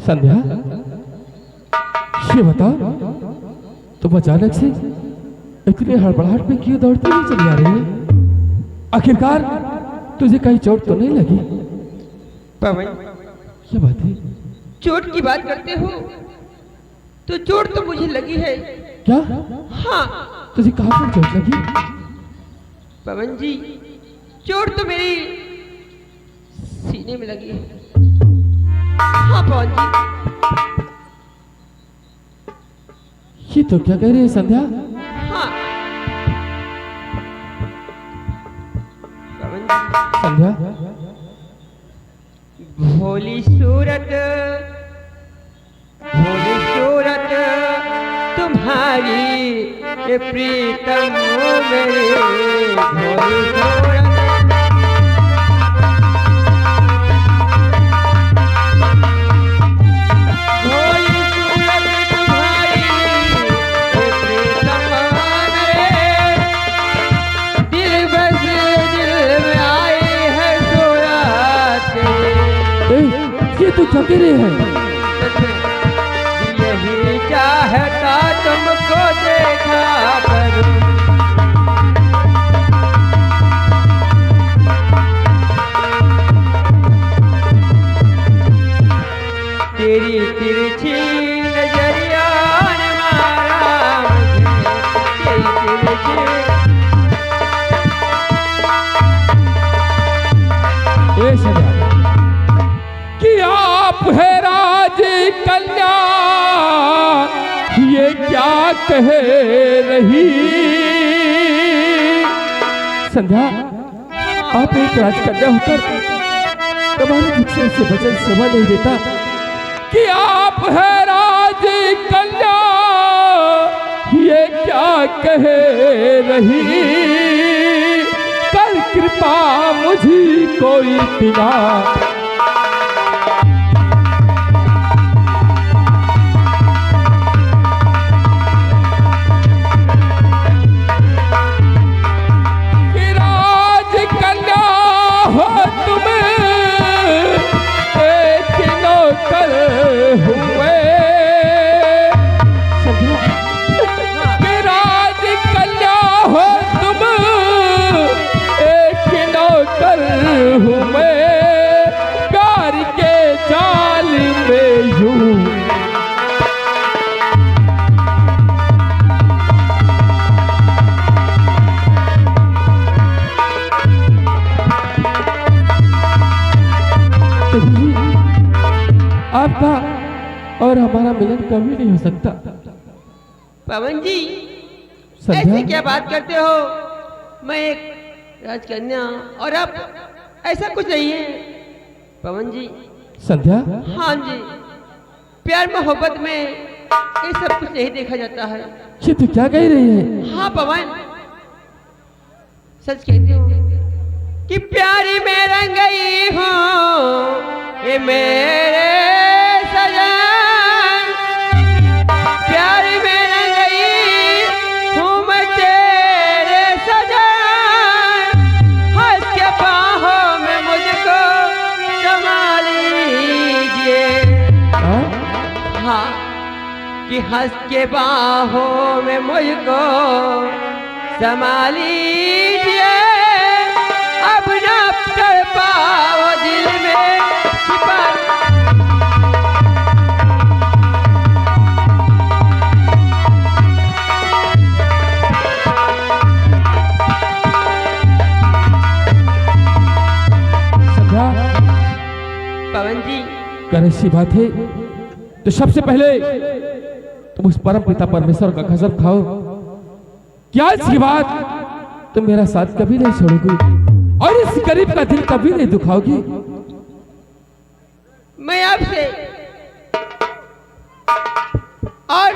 संध्या, ये बताओ तुम अचानक से इतने हड़बड़ाहट में क्यों दौड़ती हुई चली आ रही है? आखिरकार तुझे कहीं चोट तो नहीं लगी? पवन, क्या बात है? चोट की बात करते हो तो चोट तो मुझे लगी है। क्या? हाँ। तुझे कहाँ पर चोट लगी? पवन जी, चोट तो मेरी सीने में लगी है। हाँ पवन जी। ये तो क्या कह रही है संध्या? हाँ पवन जी। संध्या, भोली सूरत तुम्हारी ये प्रीतम मेरे, भोली सूरत। भोली सूरत तुम्हारी ये प्रीतम मेरे, दिल बस दिल में आई है सूरत। ये तो क्या कह रही है? यही चाहता तुमको देखा करूं, तेरी तिरछी नजरिया ने मारा मुझे, तेरी तिरछी। ए संध्या, कि आप है राज कन्या, ये क्या कह रही? संध्या, आप एक राजकन्या होकर तुम्हारे मुख से ऐसे वचन समझ नहीं देता कि आप है राज कन्या, ये क्या कह रही? कर कृपा मुझी कोई पिला, आपका और हमारा मिलन कभी नहीं हो सकता। पवन जी, संध्या, ऐसे क्या बात करते हो? मैं एक राजकन्या और आप, ऐसा कुछ नहीं है पवन जी। संध्या, हाँ जी, प्यार मोहब्बत में ये सब कुछ नहीं देखा जाता है। ये तू क्या कह रही है? हाँ पवन, सच कहती हूँ कि प्यारी में रंग गई हूँ ये मेरे सजन, प्यारी में रंग गई हूँ मैं तेरे सजन, हंस के बाहों में मुझको समा लीजिए। हाँ, कि हंस के बाहों में मुझको समा लीजिए, अब ना कर पाओ दिल में छिपा। संध्या, पवन जी, अगर ऐसी बात है तो सबसे पहले तुम उस परम पिता परमेश्वर का कसम खाओ कि आज की बात तुम मेरा साथ कभी नहीं छोड़ोगी और इस गरीब का दिल कभी नहीं दुखाओगी। मैं आपसे और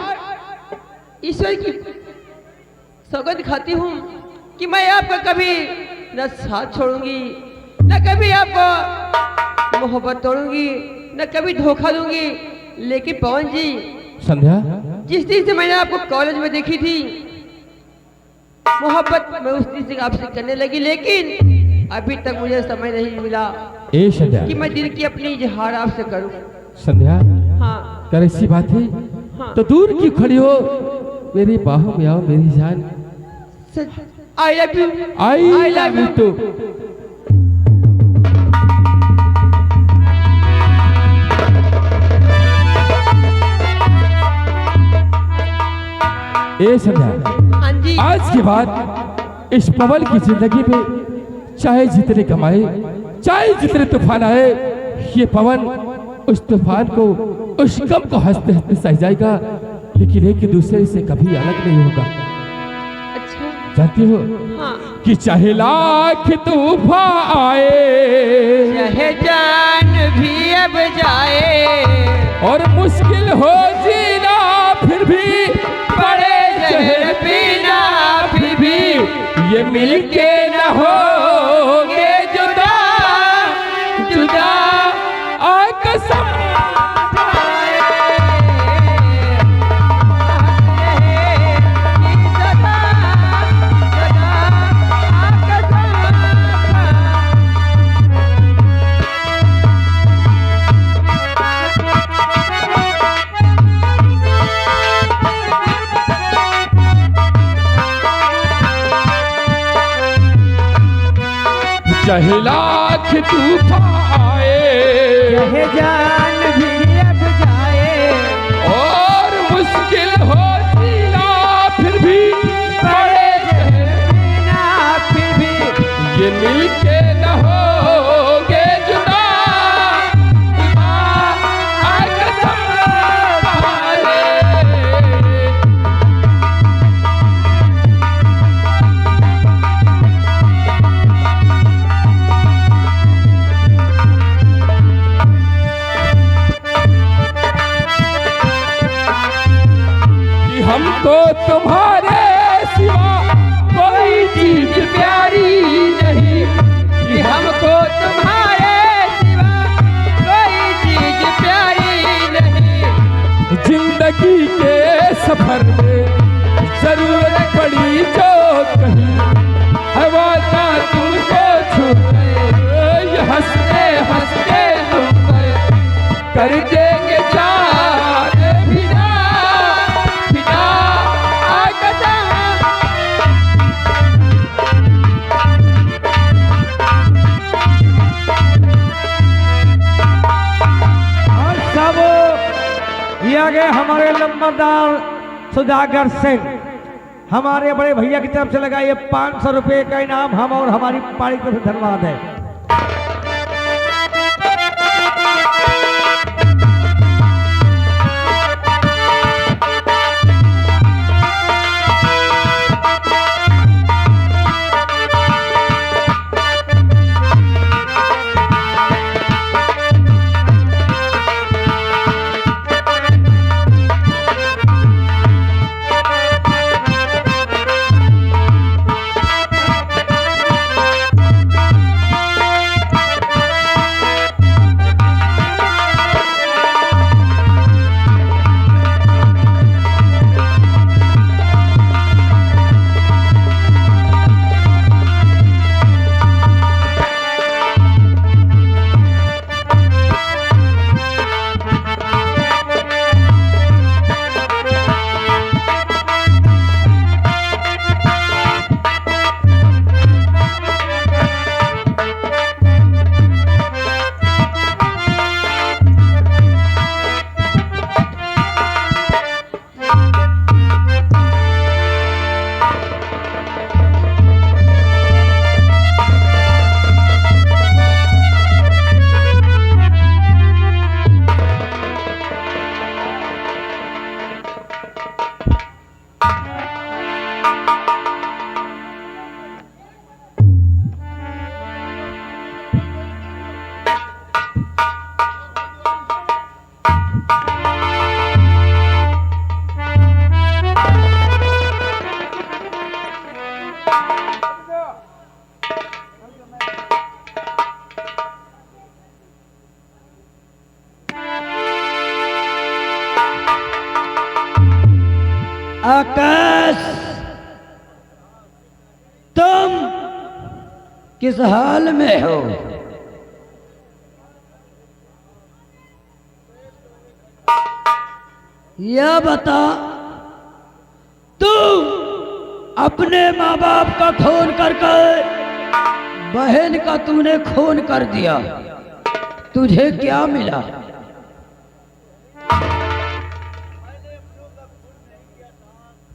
ईश्वर की सौगंध खाती हूँ कि मैं आपका कभी न साथ छोड़ूंगी, न कभी आपको मोहब्बत तोड़ूंगी, न कभी धोखा दूंगी। लेकिन पवन जी, संध्या, जिस दिन से मैंने आपको कॉलेज में देखी थी, मोहब्बत मैं उस दिन से आपसे करने लगी, लेकिन अभी तक मुझे समय नहीं मिला ए संध्या, कि मैं दिल की अपनी इजहार आपसे करूं। संध्या, हाँ कर ऐसी बात है हाँ तो दूर क्यों खड़ी हो, मेरी बाहों में आओ मेरी जान। I love you. I love you too. ए संध्या, हाँ जी। आज के बाद इस पवन की जिंदगी में चाहे जितने कमाए, चाहे जितने तूफान आए, ये पवन उस तूफान को, उस गम को हंसते हंसते सह जाएगा, लेकिन एक दूसरे से कभी अलग नहीं होगा। अच्छा जानती हो हाँ। कि चाहे लाख तूफान आए, चाहे जान भी अब जाए, और मुश्किल हो जीना फिर भी, बड़े जहर पीना फिर भी, ये मिलके न होगे जुदा, जुदा आ कसम। चाहे लाख तूफान आए, चाहे जान भी अब जाए, और मुश्किल हो जीना फिर भी, बड़े जहर पीना फिर भी, ये मिलके न होगे जुदा, जुदा आ कसम वाले। हमको तुम्हारे सिवा कोई चीज प्यारी नहीं, कि हमको तुम्हारे सिवा कोई चीज प्यारी नहीं। जिंदगी के सफर में जरूरत पड़ी जो कहीं, हवा का तुमको छूटे, ये हंसते हंसते हम पर कर देंगे जान फिदा, फिदा आ कसम। और सब ये आगे हमारे नंबरदार सुधाकर सिंह, हमारे बड़े भैया की तरफ से लगा ये 500 रुपए का इनाम हम और हमारी पार्टी की तरफ से धन्यवाद है। आकाश, तुम किस हाल में हो? यह बता, तू अपने माँ बाप का खून करके बहन का तूने खून कर दिया, तुझे क्या मिला?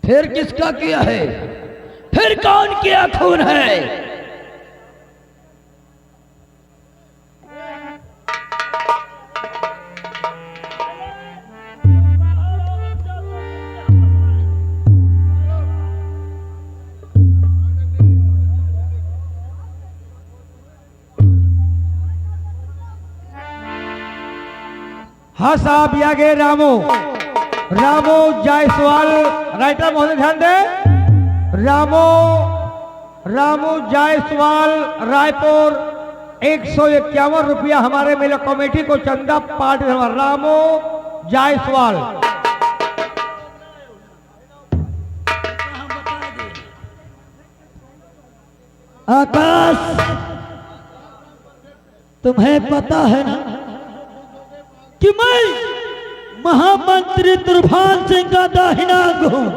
फिर किसका किया है? फिर कौन किया खून है? हाँ साहब, ये आगे रामो जायसवाल, राइटर महोदय ध्यान दे। रामू जायसवाल रायपुर 151 रुपया हमारे मेला कमेटी को चंदा पार्टी। रामू जायसवाल। आकाश, तुम्हें पता है ना कि मैं महामंत्री तुरभान सिंह का दाहिना अंग हूं।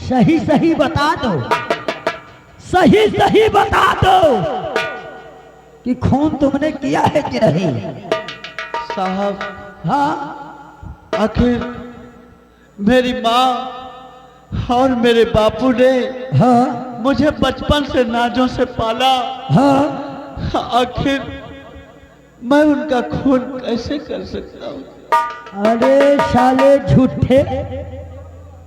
सही सही बता दो, सही सही बता दो कि खून तुमने किया है कि नहीं? साहब, हाँ, आखिर मेरी माँ और मेरे बापू ने हाँ, मुझे बचपन से नाजों से पाला। हाँ। आखिर मैं उनका खून कैसे कर सकता हूँ? अरे साले झूठे,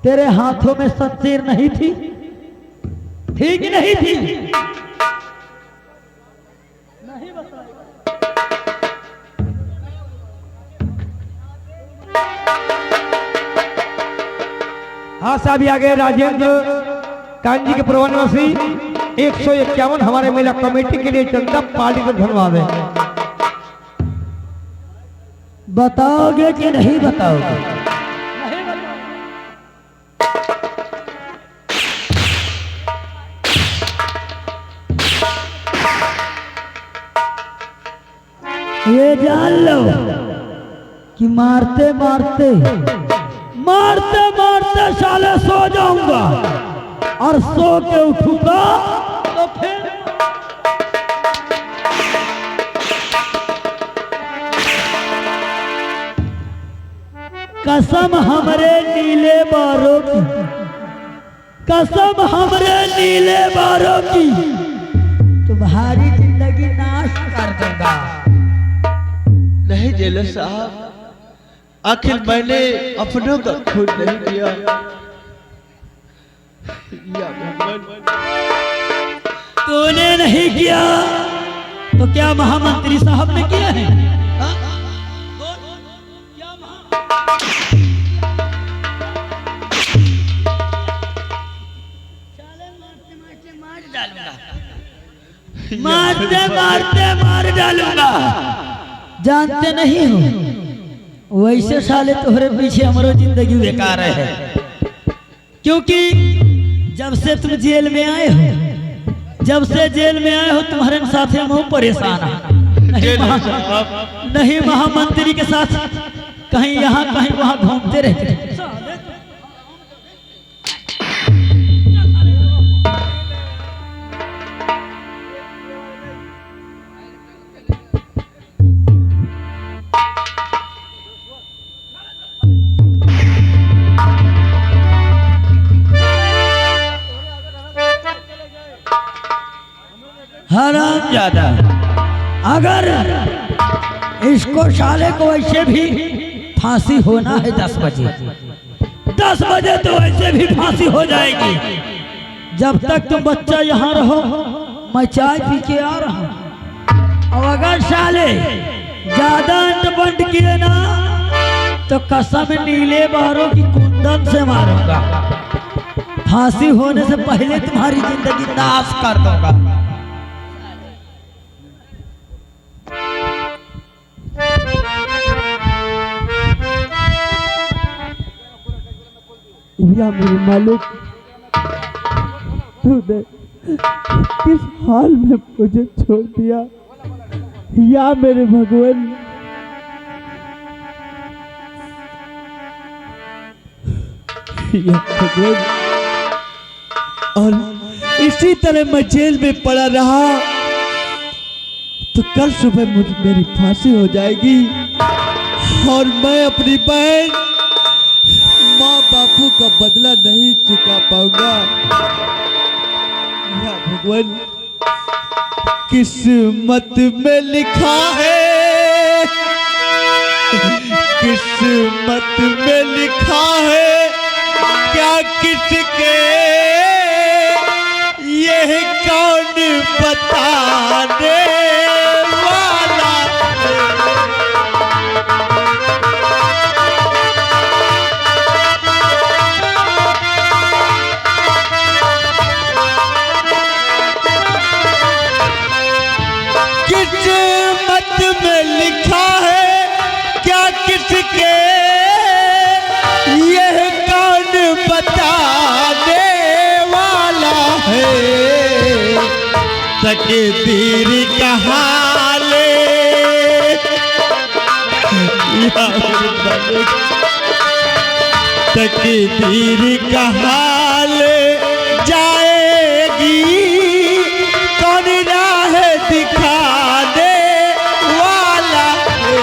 तेरे हाथों में शमशीर नहीं थी? थी कि नहीं थी? नहीं बताया। हाँ साहब, ये आगे राजेंद्र कांजी के प्रवनवासी 151 हमारे मेला कमेटी के लिए चंदा पार्टी को धन्यवाद है। बताओगे कि नहीं बताओगे? ये जान लो कि मारते मारते मारते मारते साले सो जाऊंगा, और सो के उठूंगा तो फिर कसम हमरे नीले बारों की, कसम हमरे नीले बारों की, तुम्हारी जिंदगी नाश कर दूंगा। नहीं जेलर साहब, आखिर मैंने अपनों का खून नहीं किया। या भगवान, तूने नहीं किया तो क्या महामंत्री साहब ने किया है? हाँ? क्या मारते मारते मार डालूंगा। जानते नहीं हो, वैसे साले तुम्हारे पीछे हमारी जिंदगी बेकार है, क्योंकि जब से तुम जेल में आए हो, जब से जेल में आए हो तुम्हारे साथ हम परेशान हैं। नहीं महामंत्री के साथ कहीं यहाँ कहीं वहाँ घूमते रहते। हरामजादा, अगर इसको साले को वैसे भी फांसी होना है 10 बजे, 10 बजे तो वैसे भी फांसी हो जाएगी। जब तक तुम बच्चा यहाँ रहो मैं चाय पी के आ रहा हूँ, और अगर साले ज्यादा अंट किए ना तो कसम नीले बारों की कुंदन से मारूंगा। फांसी होने से पहले तुम्हारी जिंदगी नाश कर दूंगा। या मेरे मालिक, तूने किस हाल में मुझे छोड़ दिया? या मेरे भगवान, या भगवान, और इसी तरह मैं जेल में पड़ा रहा तो कल सुबह मेरी फांसी हो जाएगी और मैं अपनी बहन माँ बापू का बदला नहीं चुका पाऊंगा। या भगवान, किस्मत में लिखा है, किस्मत में लिखा है, क्या किसके ये कौन बताने वाला है। किस्मत में लिखा है, क्या किसके यह कौन बताने वाला है। तकदीर का हाल, तकदीर का हाल जाएगी कौन राह दिखाने वाला है।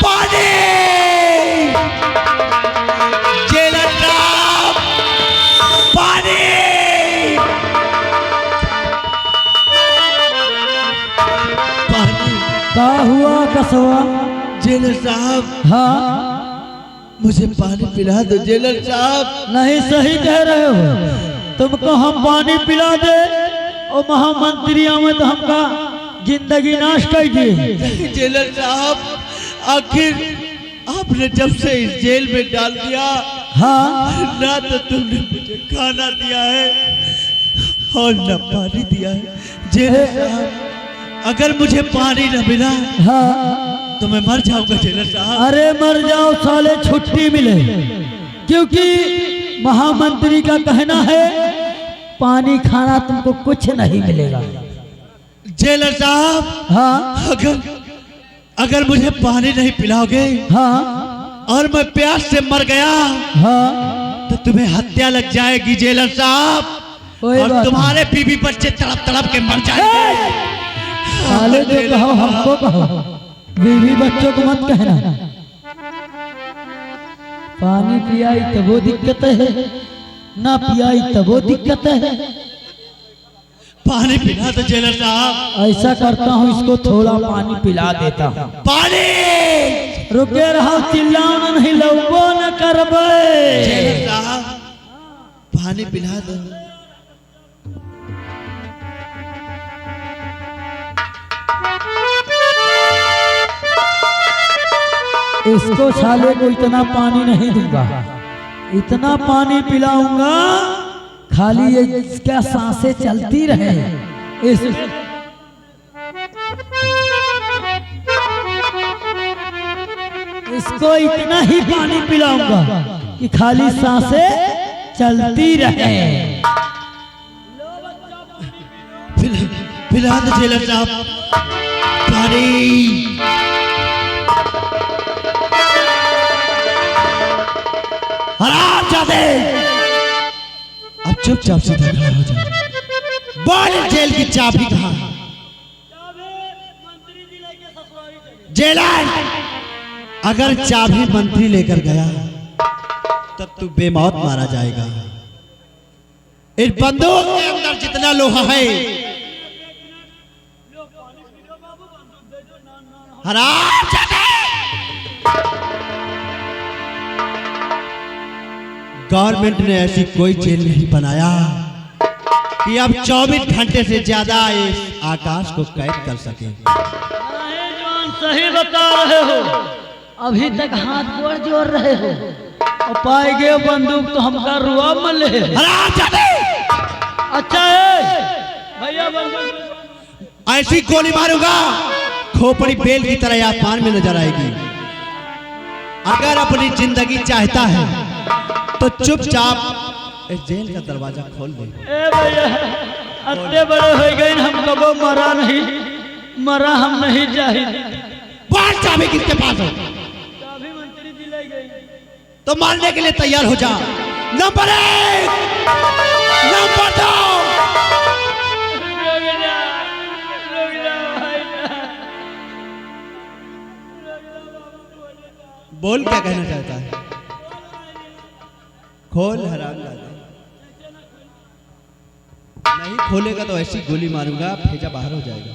पानी जेलर साहब, पानी। का हुआ कसवा? जेलर साहब, हाँ मुझे पानी पिला दो जेलर साहब। नहीं, सही कह रहे हो। तुमको हम पानी पिला दे और महामंत्रियों में तो हमका जिंदगी नाश कर दिए। जेलर साहब, आखिर आपने जब से इस जेल में डाल दिया, हाँ ना तो तुमने मुझे खाना दिया है और न पानी दिया है। जेलर साहब, अगर मुझे पानी न मिला हाँ, तो मैं मर जाऊंगा जेलर साहब। अरे मर जाओ साले, छुट्टी मिले, क्योंकि महामंत्री का कहना है पानी खाना तुमको कुछ नहीं मिलेगा। जेलर साहब, हाँ अगर मुझे पानी नहीं पिलाओगे, हाँ, और मैं प्यास से मर गया, हाँ, तो तुम्हें हत्या लग जाएगी जेलर साहब, कोई और बात तुम्हारे बीवी बच्चे तड़प तड़प के मर जाएंगे। साले जो कहो हमको कहो, बीवी बच्चों को मत कहना। पानी पियाई तो वो दिक्कत है, ना पियाई तो वो दिक्कत है। पानी पिला दो जेलर साहब। ऐसा करता हूँ, इसको थोड़ा पानी पिला देता हूँ। पानी। रुके रहो, चिल्लाना नहीं, लौबो न करबे। जेलर साहब, पानी पिला दो। इसको साले को इतना पानी नहीं दूंगा, इतना पानी पिलाऊंगा खाली ये इसका सांसें चलती रहे। इसको इतना ही पानी पिलाऊंगा कि खाली सांसें चलती रहे। पिला दो जेलर साहब पानी। अब चुपचाप सीधा खड़ा हो जाओ। बोल, जेल की चाबी कहाँ? जेलर, अगर चाबी मंत्री लेकर गया तब तू बेमौत मारा जाएगा। इस बंदूक के अंदर जितना लोहा है, गवर्नमेंट ने ऐसी कोई जेल नहीं बनाया कि अब 24 घंटे से ज्यादा इस आकाश को कैद कर सके। सही बता रहे हो, अभी तक हाथ गोड़ जोड़ रहे हो और पाए गए बंदूक तो हमका रुआ मले। अच्छा है भैया, ऐसी गोली मारूंगा खोपड़ी बेल की तरह आसमान में नजर आएगी। अगर अपनी जिंदगी चाहता है तो चुपचाप इस जेल का दरवाजा खोल दे। ए भैया, अत्ते बड़े हो गए, हम कबो मरा नहीं, मरा हम नहीं जाहिल। बात चाबी किसके पास हो? चाबी मंत्री दिलाई गई। तो मारने के लिए तैयार हो जा। Number 1, number 2। बोल क्या कहना चाहता है? खोल हरामजादा। नहीं खोलेगा तो ऐसी गोली मारूंगा भेजा बाहर हो जाएगा।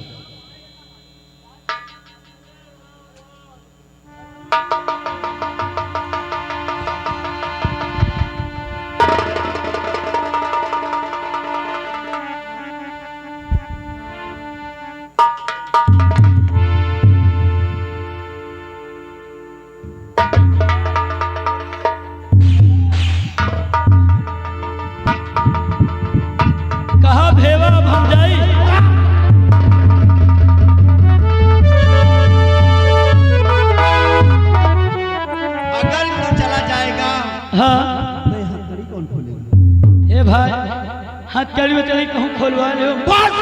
कहा भेवा भंजाई। अगर तू चला जाएगा हाँ मैं हथकड़ी कौन खोलेगा? ए भाई हथकड़ी में चली कहूँ खोलवा रहे हो। बस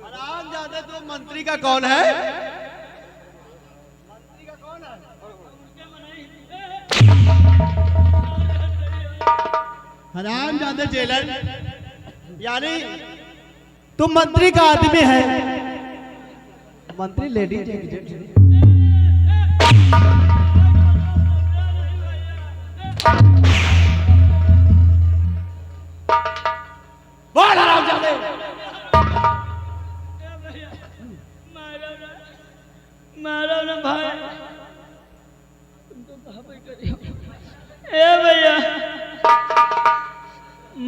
हरामजादे, तो मंत्री का कौन है? हरामजादे जेलर, यानी तुम मंत्री का आदमी है। मंत्री लेडीज है कि जेंट्स? बोल हरामजादे। मारो ना भाई। ए भैया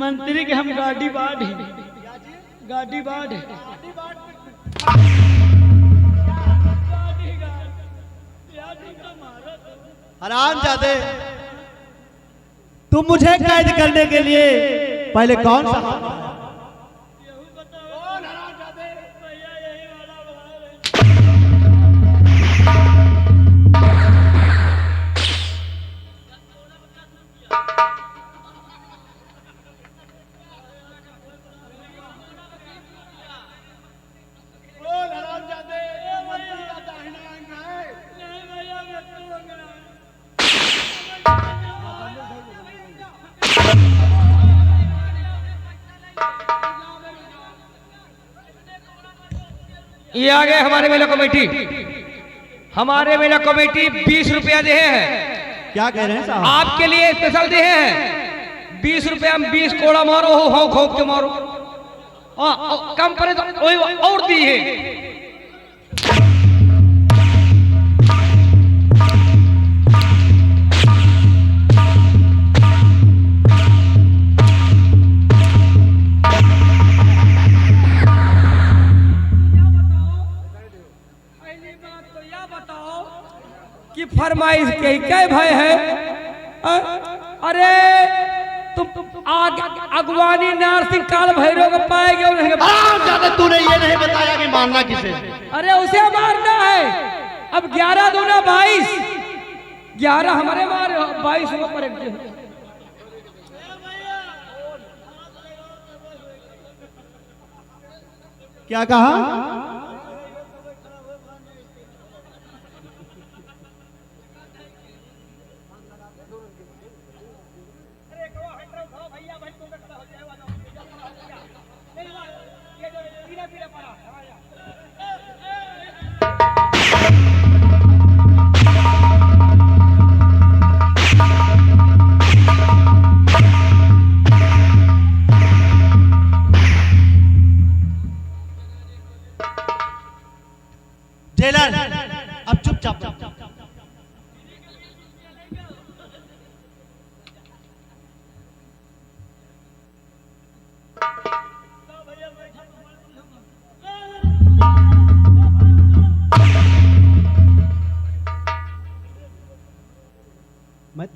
मंत्री के हम गाड़ी बाढ़ है। गाड़ी बाढ़ है। हरामजादे, तुम मुझे कैद करने के लिए पहले कौन सा ये आ गए हमारे मेला कमेटी। हमारे मेला कमेटी 20 रुपया दे हैं। क्या कह रहे हैं साहब? आपके लिए स्पेशल दे हैं 20 रुपया में 20 कोड़ा मारो हो हाँ खोप के मारो। कम पड़े तो और दी है। कि फरमाइश के क्या भय है? अरे तुम अगवानी नारसिंह काल भैरव को पाएंगे। हरामजादे, तूने ये नहीं बताया कि मारना किसे? अरे उसे मारना है। अब 11 दूना 22, 11 हमारे मार 22 हो पर क्या कहा?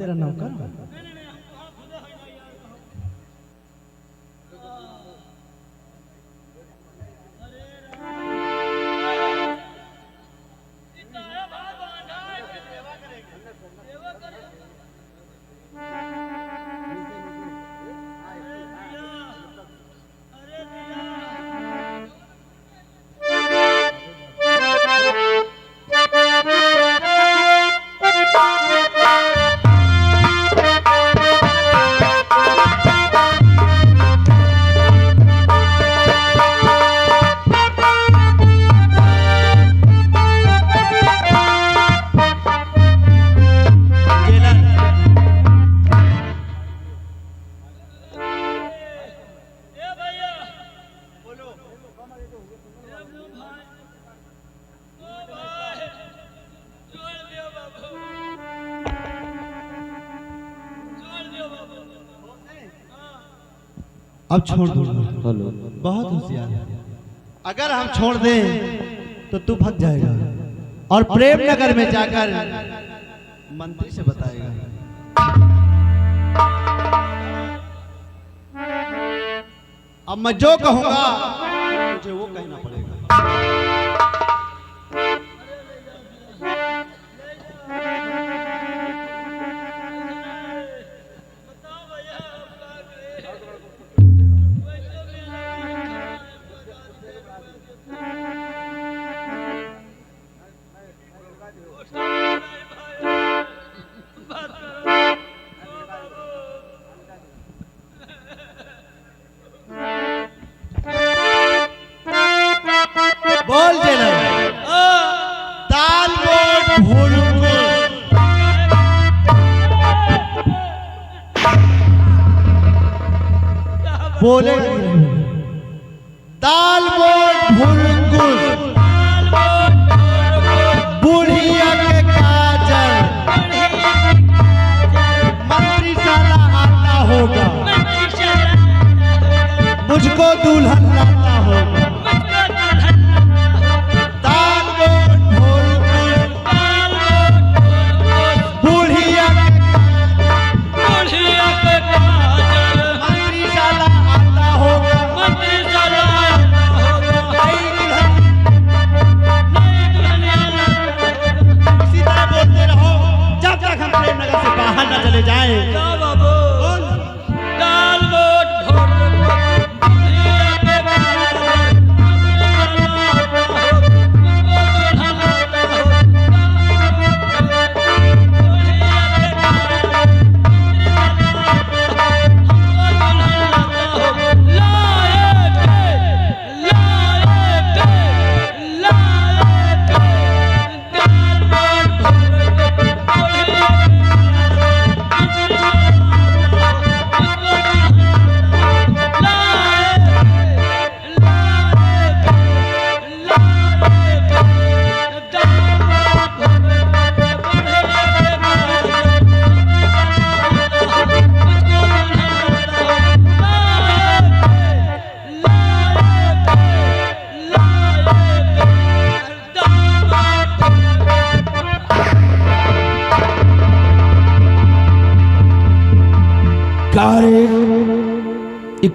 तेरा नौकर हूँ। अब छोड़ दो। हेलो बहुत होशियार है। अगर हम छोड़ दें तो तू भाग जाएगा और प्रेम नगर में जाकर मंत्री से बताएगा। अब मैं जो कहूंगा मुझे वो कहना पड़ेगा। बोल देना दाल मोट भूलूंगा। बोले दाल मोट भूलूंगा। बुढ़िया के काजल मंत्री साला आता होगा, मुझको दुल्हन लाता होगा। चले जाए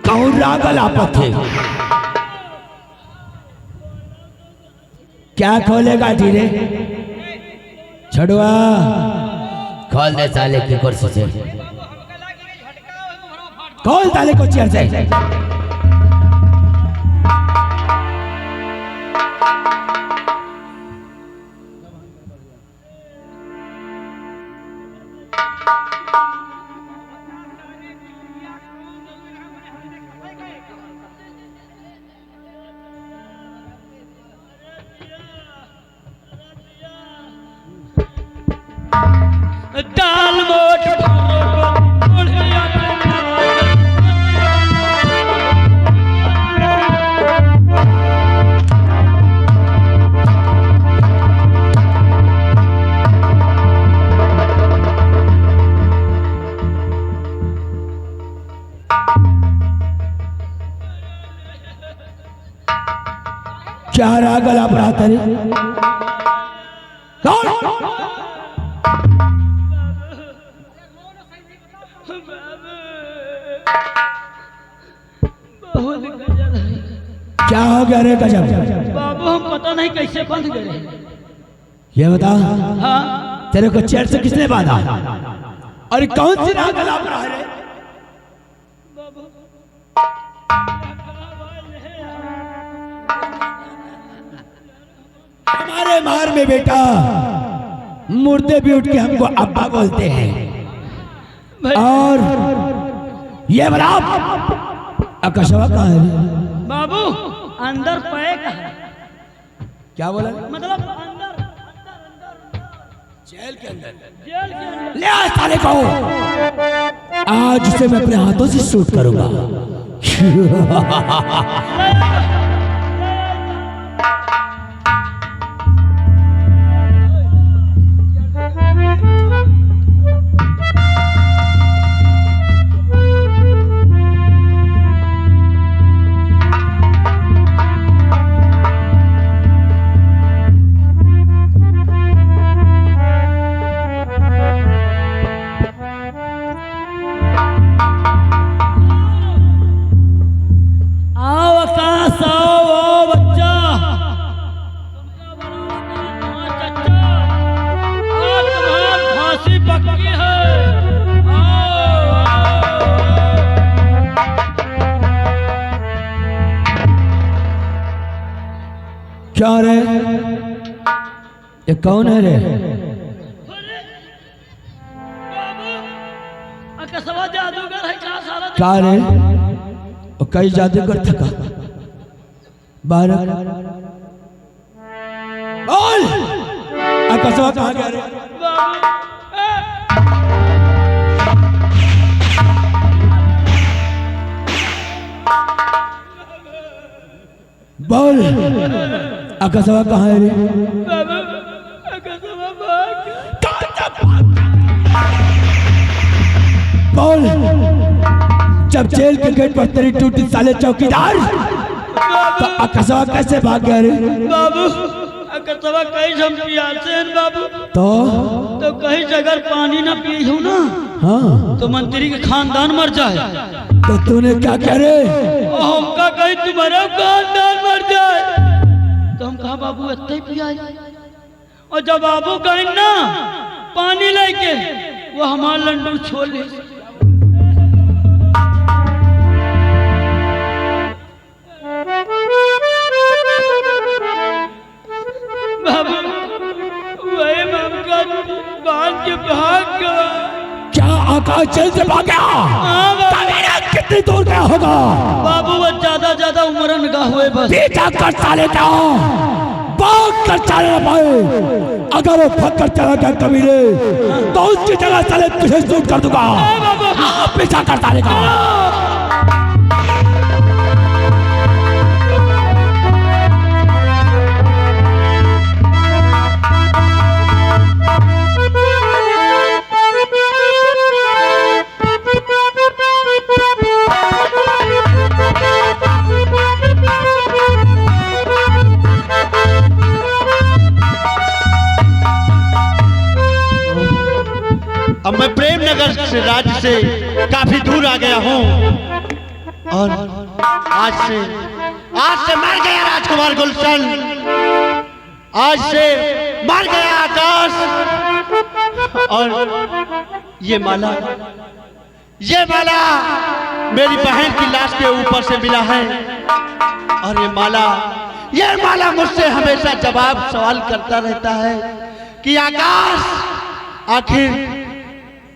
कौन रागल आपत है? क्या खोलेगा धीरे? छड़वा खोल दे साले की कुर्सी से, खोल साले को चेयर से। दाल मोट क्या रागल आप रहा था? बहुत गजब है। क्या हो गया रे गजब? बाबू हम पता नहीं कैसे बंध गए। ये बता, हाँ तेरे को चेयर से किसने बांधा? अरे कौन सी राह गला पर है रे? हमारे मार में बेटा मुर्दे भी उठ के हमको अब्बा बोलते हैं। और ये बता आकाशवा कहाँ है? बाबू अंदर पैक है। क्या बोला? मतलब अंदर जेल के अंदर। जेल के अंदर। ले आ साले को, आज उसे मैं अपने हाथों से शूट करूंगा। क्या रे, ये कौन है रे? अकसवा जादूगर है क्या सारा? क्या रे, वो कई जादूगर थका बारह बोल, अकसवा कहाँ गया रे? बोल, अकसवा कहाँ है रे? बोल, जब जेल के गेट पर तेरी टूटी साले चौकीदार, तो अकसवा कैसे भाग गया रे? बाबू अकसवा कहीं हम प्यासे हैं बाबू। तो कहीं से अगर पानी ना पिए हो ना, हाँ, तो मंत्री के खानदान मर जाए। तो तूने क्या कह रे? हमका कहीं तुम्हारा खानदान मर जाए तो हम कहा बाबू इतना ही पिया। और जब बाबू कहें ना पानी लेके, वो हमारा लंडन छोड़ ले। बाबू वही ममका बांध के भाग गया। क्या आकाश जेल से भाग गया? कितनी दूर गया होगा? बाबू वो ज्यादा उम्र निगाह हुए बस। पीछा कर साले का, भाग कर साले भाई। अगर वो भाग कर चला गया कबीरे, तो उसकी जगह साले तुझे शूट कर दूंगा। हाँ, पीछा कर साले का। अब मैं प्रेमनगर से राज्य से काफी दूर आ गया हूँ और आज से मर गया राजकुमार गुलशन, आज से मर गया आकाश। और ये माला मेरी बहन की लाश के ऊपर से मिला है। और ये माला मुझसे हमेशा जवाब सवाल करता रहता है कि आकाश आखिर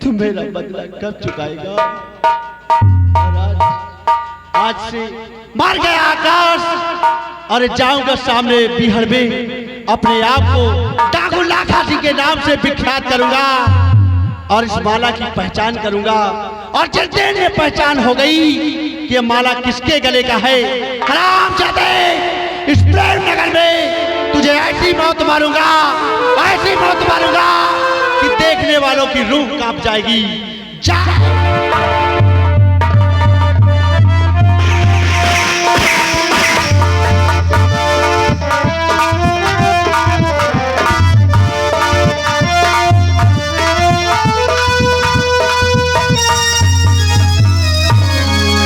तू मेरा बदला कब चुकाएगा। और आज से मर गया आकाश और जाऊंगा सामने बिहार में, अपने आप को डाकू लाखा जी के नाम से विख्यात करूंगा और इस माला की पहचान करूंगा। और जिस दिन ये पहचान हो गई कि ये माला किसके गले का है, हरामजादे, इस प्रेमनगर में तुझे ऐसी मौत मारूंगा कि देखने वालों की रूह कांप जाएगी। जा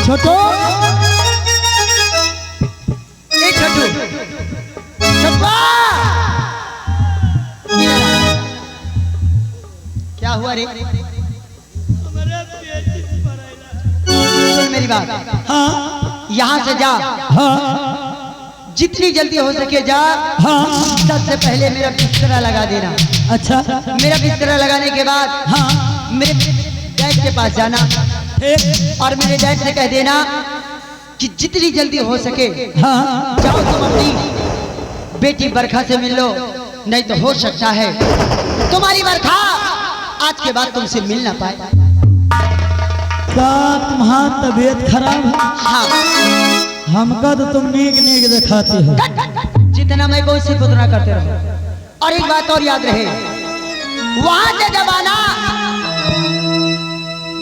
छोटो रे? सुन मेरी बात, हाँ यहाँ से जा, हाँ जितनी जल्दी हो सके जा। हाँ सबसे पहले मेरा बिस्तरा लगा देना। अच्छा मेरा बिस्तरा लगाने के बाद हाँ मेरे डैड के पास जाना ठीक और मेरे डैड से कह देना कि जितनी जल्दी हो सके हाँ जाओ तुम अपनी बेटी बरखा से मिल लो, नहीं तो हो सकता है तुम्हारी बरखा आज के बाद तुमसे मिल ना पाए। का तुम्हारा तबीयत खराब है? हाँ, हमका तो तुम नीक नीक दिखाते हो। जितना मैं को सिर्फ उतना करते रहो। और एक बात और याद रहे, वहां से जब आना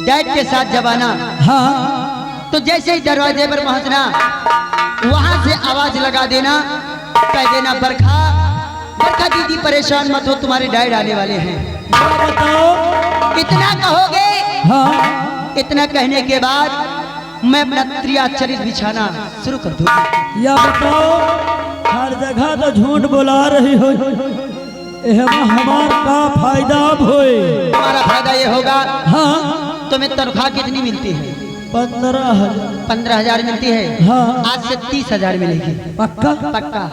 डैड के साथ जब आना हाँ तो जैसे ही दरवाजे पर पहुंचना वहां से आवाज लगा देना, कह देना बरखा बरखा दीदी परेशान मत हो, तुम्हारे डैड आने वाले हैं। बताओ। इतना कहोगे, हाँ इतना कहने के बाद मैं अपना त्रियाचरित बिछाना शुरू कर दूंगी। या बताओ, हर जगह तो झूठ बोला रही हो, हमारा का फायदा होए? तुम्हारा फायदा ये होगा, हाँ तुम्हें तनख्वाह कितनी मिलती है? 15,000। 15,000 मिलती है। हाँ। आज से 30,000 मिलेगी। पक्का? पक्का।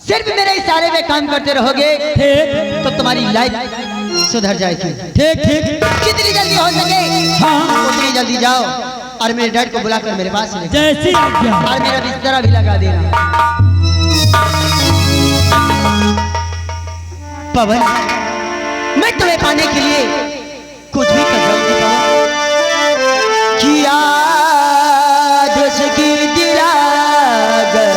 सिर्फ मेरे इशारे में काम करते रहोगे ठीक तो तुम्हारी लाइफ सुधर जाएगी। ठीक ठीक। जितनी जल्दी हो सके हाँ उतनी जल्दी जाओ और मेरे डैड को बुलाकर मेरे पास ले जाओ। जैसी आज्ञा। और मेरा बिस्तरा भी लगा देना। पवन, मैं तुम्हें पाने के लिए कुछ भी कर जाऊंगी पवन। किया जिसकी दिला गया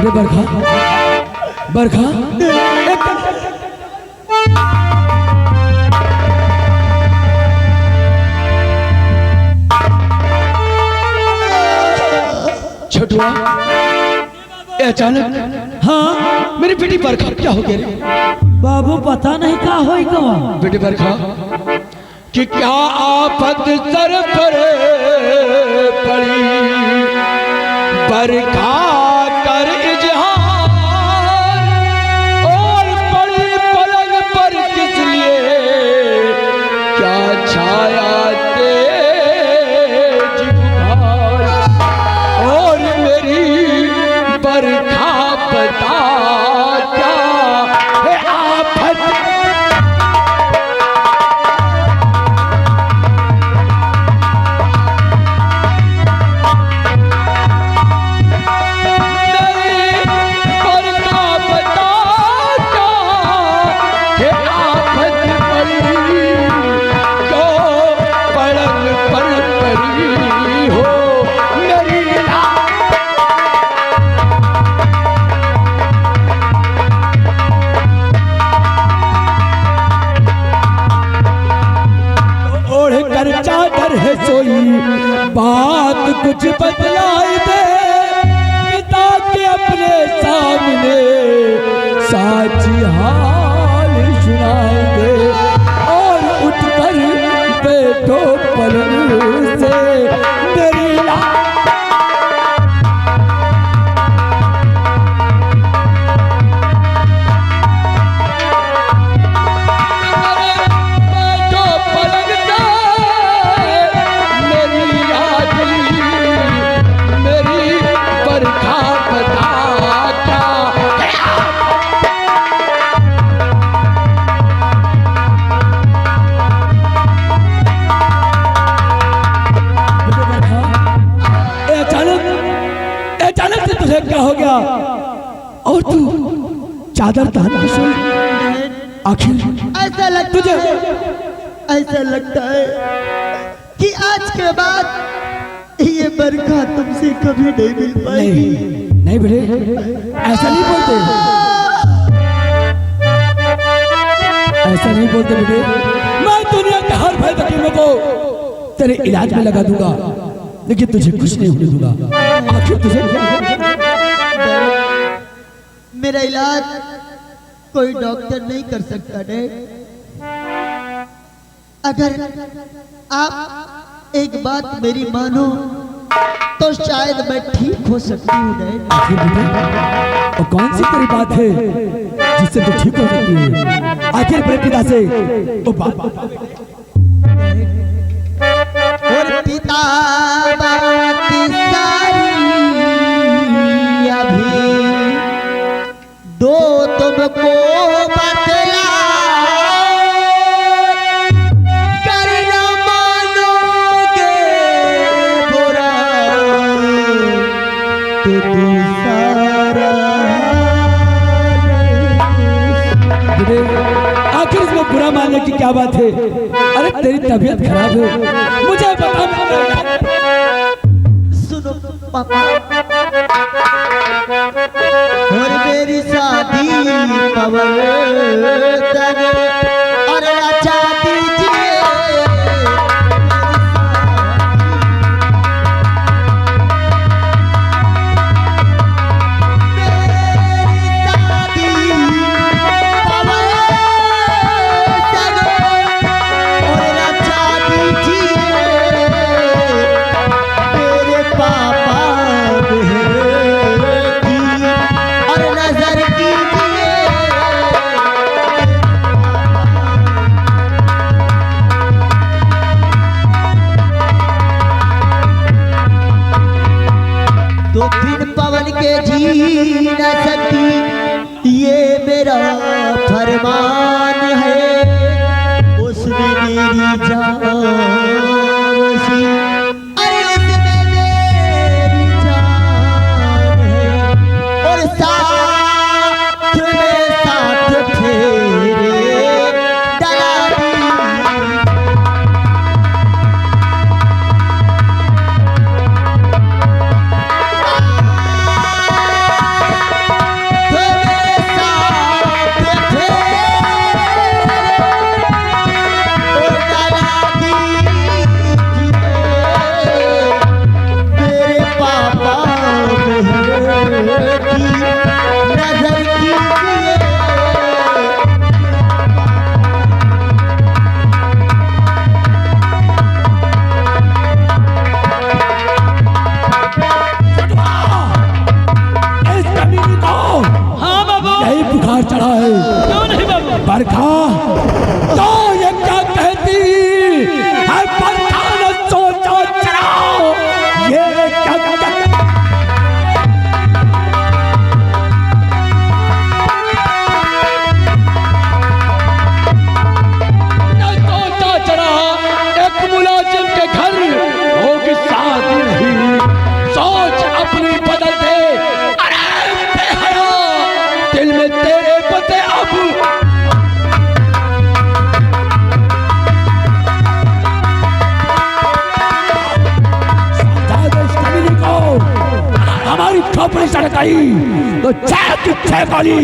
बरखा बरखा हुआ? ये अचानक हाँ मेरी बेटी बरखा क्या हो गया रे? बाबू पता नहीं का होई कवा। बेटी बरखा कि क्या आफत सर पर पड़ी, बरखा कर इजहार, और पड़ी पलंग पर किस लिए, क्या छाया तेज बुखार, और मेरी बरखा बता क्या है आफत। चादर है सोई बात कुछ बतलाई दे, पिता के अपने सामने साची हाल सुनाई दे, और उठकर बैठो पलंग से मेरी क्या हो गया? और तू चादर तान के सोई, आखिर ऐसा लगता है कि आज के बाद ये बरखा तुमसे कभी नहीं मिल पाएगी। नहीं बेटे, ऐसा नहीं बोलते, ऐसा नहीं बोलते बेटे। मैं दुनिया के हर भाई तकीमों को तेरे इलाज में लगा दूंगा, लेकिन तुझे कुछ नहीं होने दूंगा। आखिर तुझे मेरा इलाज कोई डॉक्टर नहीं कर सकता डैड। अगर आप एक बात मेरी मानो तो शायद मैं ठीक हो सकती हूँ डैड। आखिर बेटे, और कौन सी तेरी बात है जिससे तू ठीक हो सकती है? आखिर अपने पिता से ओ बाप और पिता बात सारी अभी दो तुमको बतला, करना मानोगे बुरा तो तू सारा। आखिर इसमें बुरा मानने की क्या बात है? अरे तेरी तबीयत खराब है, मुझे बता। सुनो पापा, और मेरी शादी पवन तक और अच्छा दीजिए। तो फिर पवन के जी न सकती, ये मेरा फरमान है। उसमें मेरी जान बसी, अरे उसमें मेरी जान है। और साथ में साथ फेरे डला दी। चढ़ गई तो चाय की छह गोली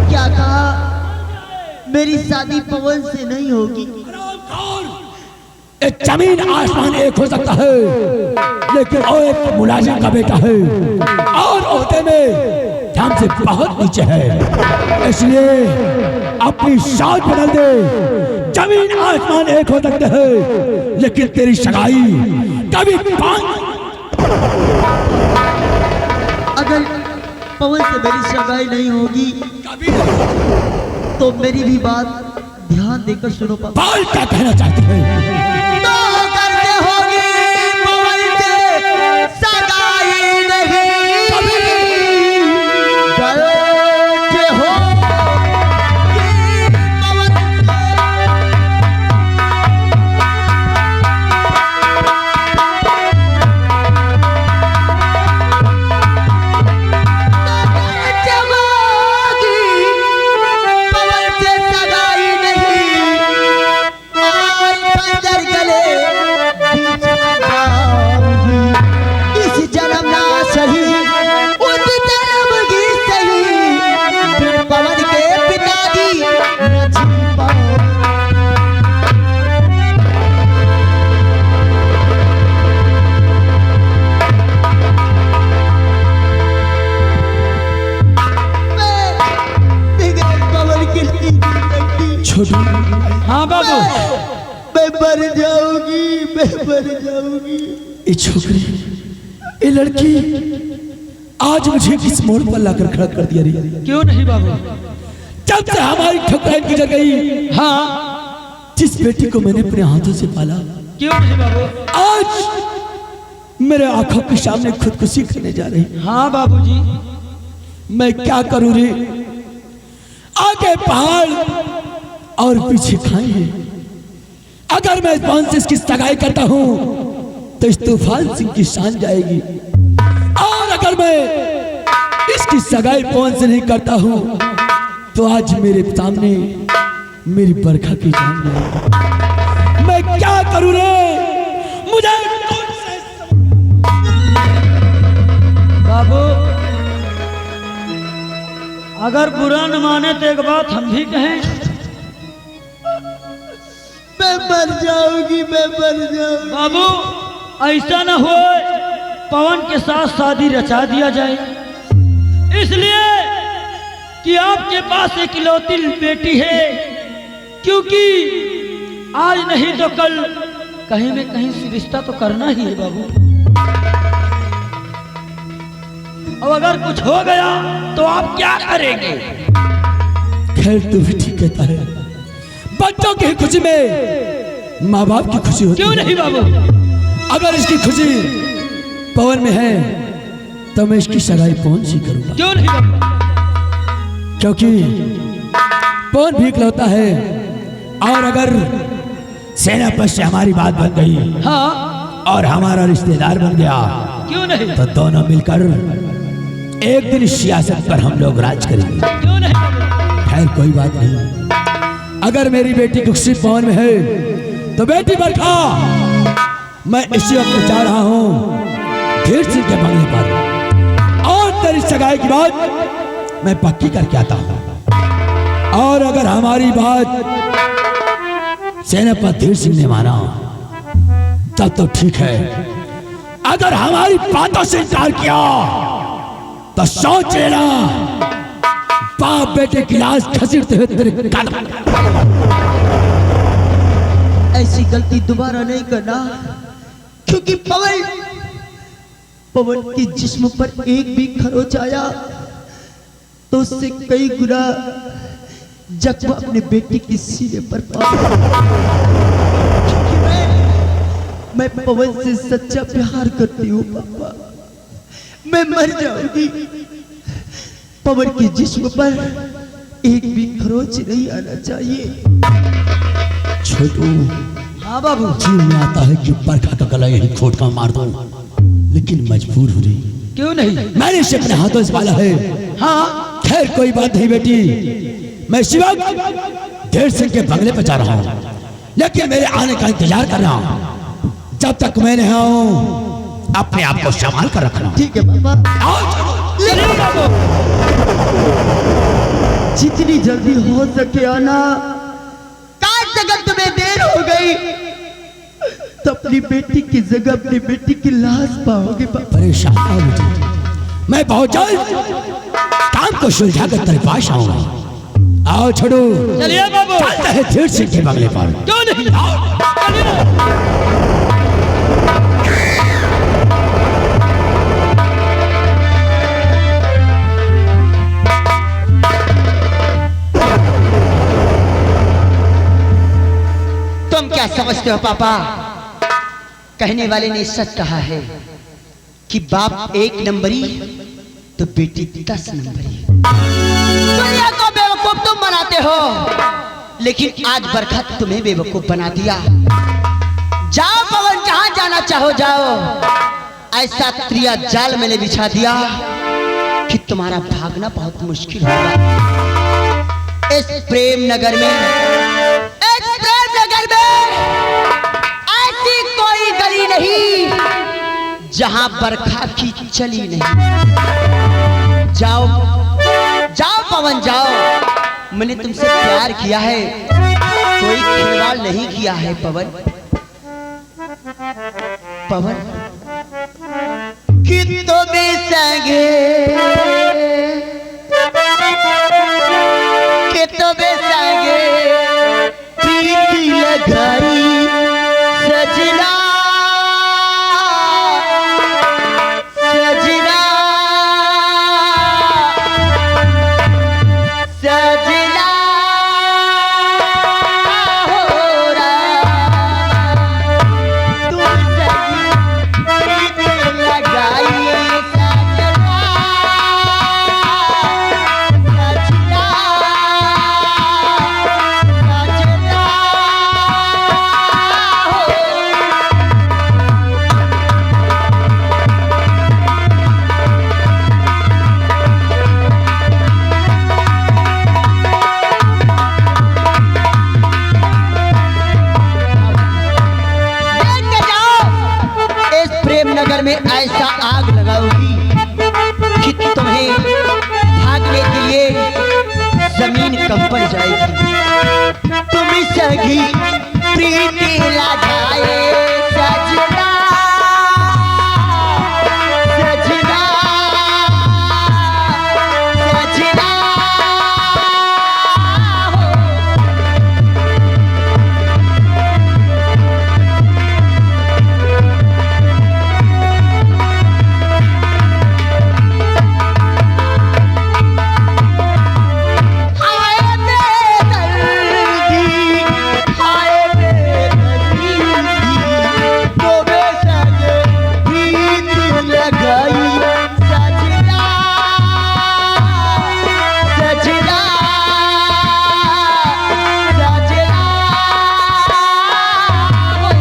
क्या कहा? मेरी शादी पवन से नहीं होगी। एक जमीन आसमान एक हो सकता है, लेकिन वो एक मुलाजिम का बेटा है और ओहदे में ध्यान से बहुत नीचे है। इसलिए अपनी शान बदल दे। जमीन आसमान एक हो सकते हैं, लेकिन तेरी सगाई कभी अगर पवन से मेरी सगाई नहीं होगी तो मेरी भी बात ध्यान देकर सुनो पापा। बाल क्या कहना चाहते हैं? हाँ बाबू, मैं मर जाऊंगी, मैं मर जाऊंगी। ये छोकरी, ये लड़की आज मुझे किस मोड़ पर लाकर खड़ा कर दिया रही। क्यों नहीं बाबू? जब से हमारी ठुकराई गुजर गई, हाँ, जिस बेटी को मैंने अपने हाथों से पाला, क्यों नहीं बाबू? आज मेरे आंखों के सामने खुदकुशी करने जा रही। हाँ बाबूजी, मैं क्या करूं रे? आगे पहाड़ और पीछे खाई है। अगर मैं इस पवन से इसकी सगाई करता हूं तो इस तूफान सिंह की शान जाएगी, और अगर मैं इसकी सगाई पवन से नहीं करता हूं तो आज मेरे सामने मेरी बरखा की जान जाएगी। मैं क्या करूं रे? मुझे बाबू अगर बुरा न माने तो एक बात हम भी कहें। मैं मर जाऊंगी, मैं मर जाऊंगी। बाबू ऐसा न हो पवन के साथ शादी रचा दिया जाए, इसलिए कि आपके पास इकलौती बेटी है, क्योंकि आज नहीं तो कल कहीं में कहीं से रिश्ता तो करना ही है बाबू। अब अगर कुछ हो गया तो आप क्या करेंगे? खैर तू भी ठीक कहता है, बच्चों की खुशी में माँ बाप की खुशी होती है। क्यों नहीं बाबू? अगर इसकी खुशी पवन में है तो मैं इसकी सगाई पवन से करूंगा। क्यों नहीं बाबू? क्योंकि पवन भी इकलौता है, और अगर सेनापति से हमारी बात बन गई, हाँ, और हमारा रिश्तेदार बन गया, क्यों नहीं? तो दोनों मिलकर एक दिन सियासत पर हम लोग राज करेंगे। क्यों नहीं बाबू? खैर कोई बात नहीं। अगर मेरी बेटी की खुशी पवन में है तो बेटी बरखा, मैं इसी वक्त जा रहा हूँ ढेर सिंह के बंगले पर, और तेरी सगाई की बात मैं पक्की करके आता हूँ। और अगर हमारी बात सेनापति ढेर सिंह ने माना तब तो ठीक है, अगर हमारी बातों से इनकार किया तो सोच लेना बाप बेटे की लाश खसीटते हुए तेरे कदम। ऐसी गलती दोबारा नहीं करना, क्योंकि पवन के जिस्म पर एक भी खरोच आया तो उससे कई गुना जख्म अपने बेटे की सीने पर पाया। क्योंकि मैं पवन से सच्चा प्यार करती हूँ पापा। मैं मर जाऊंगी, पवन के जिस्म पर एक भी खरोच नहीं आना चाहिए। छोटू, हाँ बाबू, जी में आता है कि बरखा का गला यही खोटका मार दूं, लेकिन मजबूर हो रही। क्यों नहीं? मैंने इसे अपने हाथों से पाला है। हाँ, खैर कोई बात नहीं बेटी, मैं शिवा ढेर सिंह के बंगले पर जा रहा हूँ, लेकिन मेरे आने का इंतजार कर रहा हूँ। जब तक मैं नहीं आऊँ अपने आप को संभाल कर रखना। ठीक है पापा। आओ छोड़ो। चलिए बाबू। जितनी जल्दी हो सके आना। काश अगर तुम्हें देर हो गई तो अपनी बेटी की जगह अपनी बेटी की लाश पाओगे पापा। परेशान हो बेटी, मैं बहुत जल्द काम को सुलझा कर तेरे पास आऊंगा। आओ छोड़ो। चलिए बाबू। चलते हैं धीर सिंह के बंगले पर। क्यों नहीं? चलिए। तुम क्या समझते हो पापा? कहने वाले ने सच कहा है कि बाप 1 नंबरी तो बेटी 10 नंबरी। दुनिया को बेवकूफ तुम बनाते हो, लेकिन आज बरखा तुम्हें बेवकूफ बना दिया। जाओ पवन, जहां जाना चाहो जाओ। ऐसा त्रिया जाल मैंने बिछा दिया कि तुम्हारा भागना बहुत मुश्किल होगा। इस प्रेम नगर में, इस प्रेम नगर में ऐसी कोई गली नहीं जहां बरखा की चली नहीं। जाओ जाओ पवन जाओ। मैंने तुमसे प्यार किया है, कोई खिलवाड़ नहीं किया है पवन। पवन कि तुम्हें संगे, कि तुम्हें संगे प्रीति लगाई सजना, सजना, सजना हो रहा। तुमसे प्रीति लगाई सजना, सजना, सजना हो। देख के जाओ, इस प्रेम नगर में ऐसा आग लगाऊंगी कि तुम्हें भागने के लिए जमीन कंपन जाएगी। तुम सगी प्रीति लगाए सजना, सजना, सजना हो। हाय बेदर्दी, हाय बेदर्दी, तुम्हें संग प्रीति लगाई सजना, सजना, सजना हो।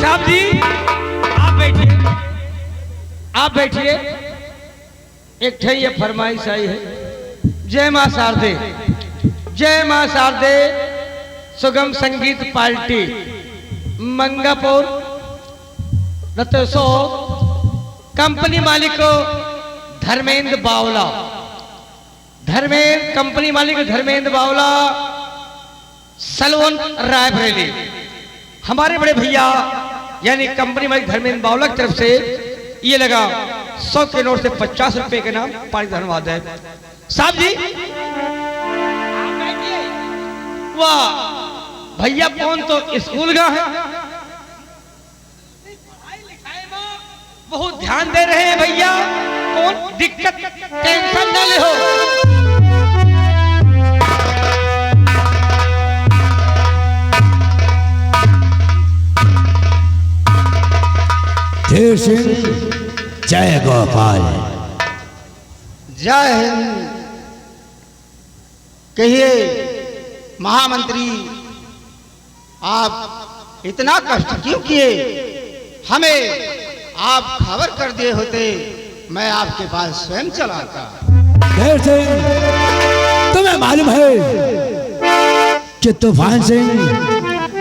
साहब जी आप बैठिए, आप बैठिए। एक ठे ये फरमाइश आई है। जय मां शारदे, जय मां शारदे सुगम संगीत पार्टी मंगापुर रतसो, कंपनी मालिक धर्मेंद्र बावला, धर्मेंद्र कंपनी मालिक धर्मेंद्र बावला, सलवन रायबरेली। हमारे बड़े भैया यानी कंपनी मालिक धर्मेंद्र बावला की तरफ से ये लगा 100 के नोट से 50 रुपए के नाम पारित धन्यवाद है। साहब जी वाह, भैया कौन तो स्कूल का है, बहुत ध्यान दे रहे हैं भैया। कौन दिक्कत टेंशन न ले हो। धीर सिंह जय गोपाल। जय हिंद। कहिए महामंत्री, आप इतना कष्ट क्यों किए? हमें आप खबर कर दिए होते, मैं आपके पास स्वयं चला आता। शेर सिंह, तुम्हें मालूम है कि तूफान सिंह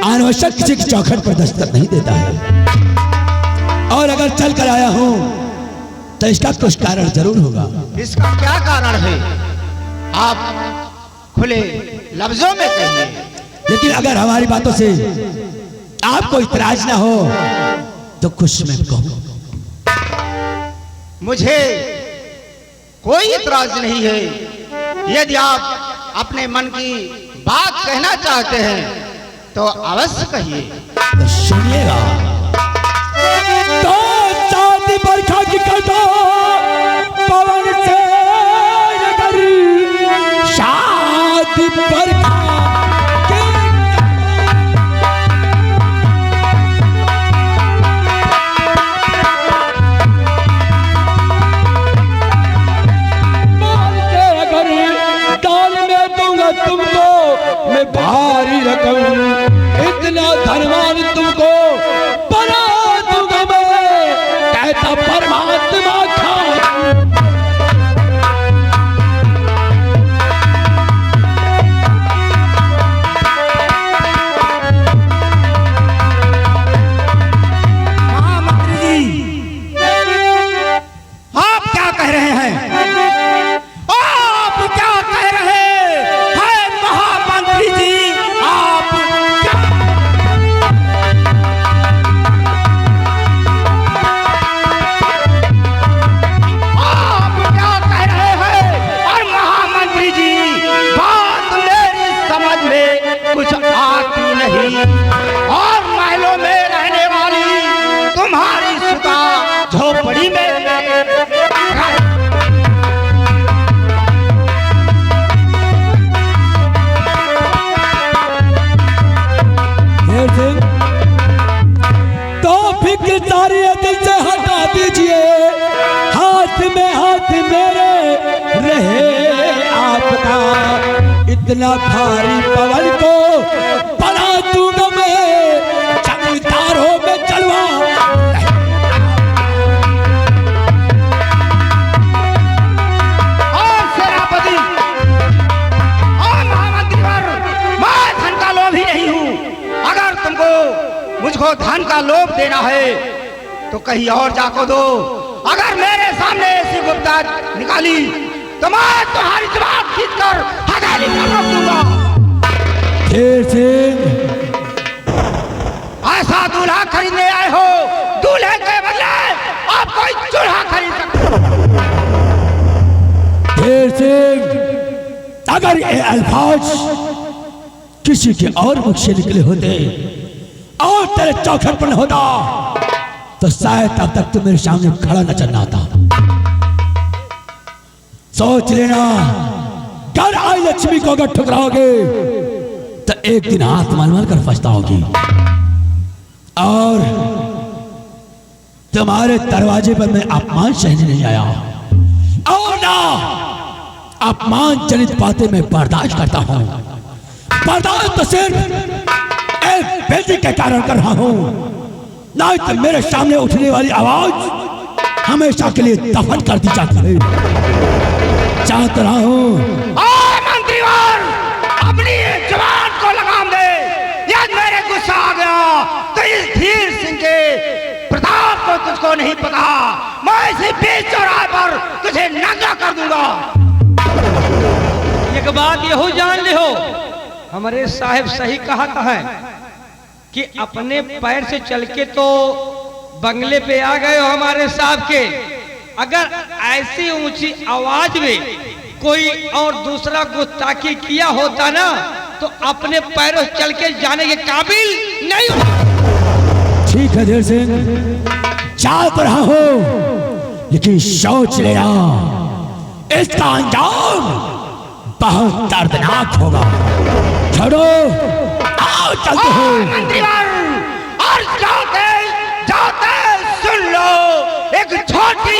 अनावश्यक किसी की चौखट पर दस्तक नहीं देता है, और अगर चल कर आया हूं तो इसका कुछ कारण जरूर होगा। इसका क्या कारण है? आप खुले लफ्जों में कहिए। लेकिन अगर हमारी बातों से आपको इतराज ना हो तो कुछ मैं कहूं। मुझे कोई इतराज नहीं है। यदि आप अपने मन की बात कहना चाहते हैं तो अवश्य कहिए। तो सुनिएगा। तो चांदी बरखा की कथा पवन से अगर शादी बरखा तुमको मैं भारी रकम, इतना धनवान तुमको बना दूंगा मैं, कहता परमात्मा खा। महामंत्री जी, आप क्या कह रहे हैं? आप क्या कह रहे हैं महामंत्री जी? आप क्या कह रहे हैं? और महामंत्री जी, बात मेरी समझ में कुछ आती नहीं। और महलों में रहने वाली तुम्हारी सुता झोपड़ी में तो फिक्र सारी दिल से हटा दीजिए। हाथ में हाथ मेरे रहे आपका, इतना भारी पवन को बना दूंगा मैं, चमकदारों में चलवा। और सेनापति और महामंत्री पर मैं धन का लोभी नहीं हूँ। अगर तुमको मुझको धन का लोभ देना है तो कहीं और जाको दो। अगर मेरे सामने ऐसी गुप्ता निकाली तो मैं तुम्हारी जुबान खींचकर हथेली पर रख दूंगा। शेर सिंह, ऐसा दूल्हा खरीदने आए हो, दूल्हे के बदले आप कोई चूल्हा खरीद सकते हो। शेर सिंह, अगर ये अल्फाज किसी के और मुख से निकले होते और तेरे चौखट पर न होता तो शायद तब तक तू मेरे सामने खड़ा न चलना आता। सोच लेना, घर आई लक्ष्मी को अगर ठुकराओगे तो एक दिन हाथ मलमल कर पछताओगी। और तुम्हारे दरवाजे पर मैं अपमान सहने नहीं आया, और ना अपमान जनित बातें मैं बर्दाश्त करता हूं। बर्दाश्त तो सिर्फ एक बेटी के कारण कर रहा हूं, ना तो मेरे सामने उठने वाली आवाज हमेशा के लिए दफन कर दी जाती है। चाहता रहा हूं मंत्रीवर, अपनी जुबान को लगाम दे। यदि मेरे गुस्सा आ गया तो इस धीर सिंह के प्रताप को तुझको नहीं पता। मैं इसी बीच चौराहे पर तुझे नंगा कर दूंगा। एक बात यहो जान ले हो, हमारे साहब सही कहा है कि अपने पैर से चल के तो बंगले पे आ गए हो हमारे साहब के। अगर ऐसी ऊंची आवाज में कोई और दूसरा गुस्ताखी किया होता ना तो अपने पैरों से चल के जाने के काबिल नहीं होता। ठीक है धीर सिंह, चाहता रहा हूं, लेकिन सोच लेना इसका अंजाम बहुत दर्दनाक होगा। छोड़ो, आओ चलते हैं। मंत्रीवर, और जाते जाते सुन लो एक छोटी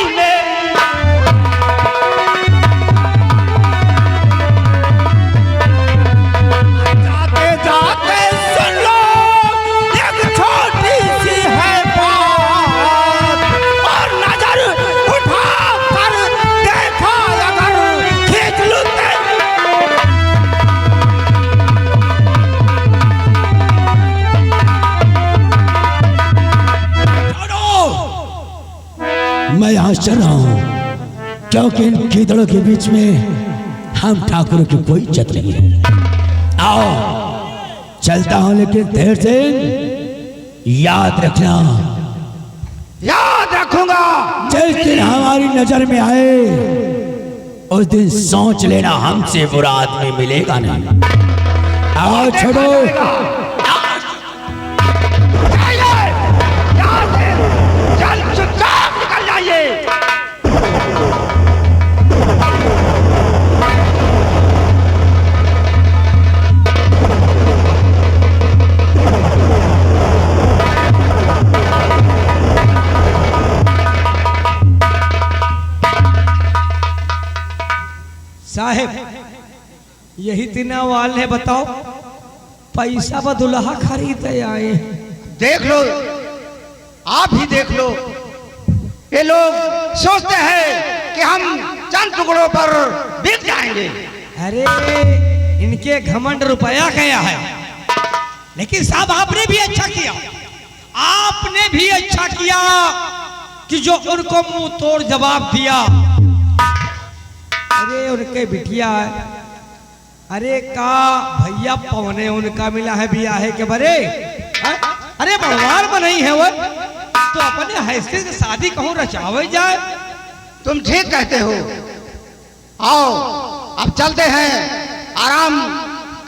मैं यहाँ चल रहा हूँ, क्योंकि इन कीदड़ों के बीच में हम ठाकुरों की कोई इज्जत नहीं है। आओ चलता हूँ, लेकिन देर से याद रखना। याद रखूंगा। जिस दिन हमारी नजर में आए उस दिन सोच लेना हमसे बुरा आदमी मिलेगा नहीं। आओ छोड़ो। चल चुपचाप निकल जाइए। साहेब यही तीना वाल है, बताओ पैसा व दुल्हा खरीदे आए। देख लो, आप ही देख लो, ये लोग सोचते हैं कि हम चंद टुकड़ों पर बिक जाएंगे। अरे इनके घमंड रुपया गया है, लेकिन साहब आपने भी अच्छा किया, आपने भी अच्छा किया कि जो उनको मुंह तोड़ जवाब दिया। अरे उनके बिटिया है, अरे का भैया पवने उनका मिला है बियाहे के बरे। अरे बड़वार में नहीं है वो, तो अपने हैसियत से शादी कहूँ रचावे जाए। तुम ठीक कहते हो। आओ अब चलते हैं, आराम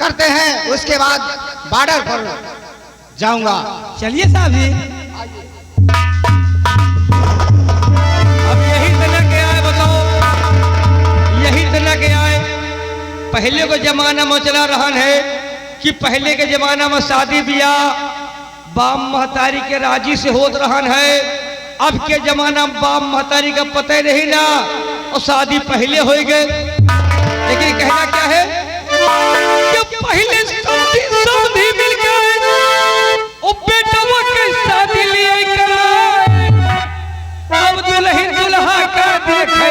करते हैं, उसके बाद बॉर्डर पर जाऊंगा। चलिए साहब जी। अब यही तरह के आए, बताओ यही तरह के आए। पहले के जमाना में चला रहा है कि पहले के जमाना में शादी ब्याह बाप महतारी के राजी से होत रहा है। अब के जमाना में बाप महतारी का पता नहीं ना, और शादी पहले हो गए। लेकिन कहना क्या है कि पहले समधी मिल गए, ओ बेटा वो के शादी लिए कराए, अब दुल्हन दुल्हा का देखे।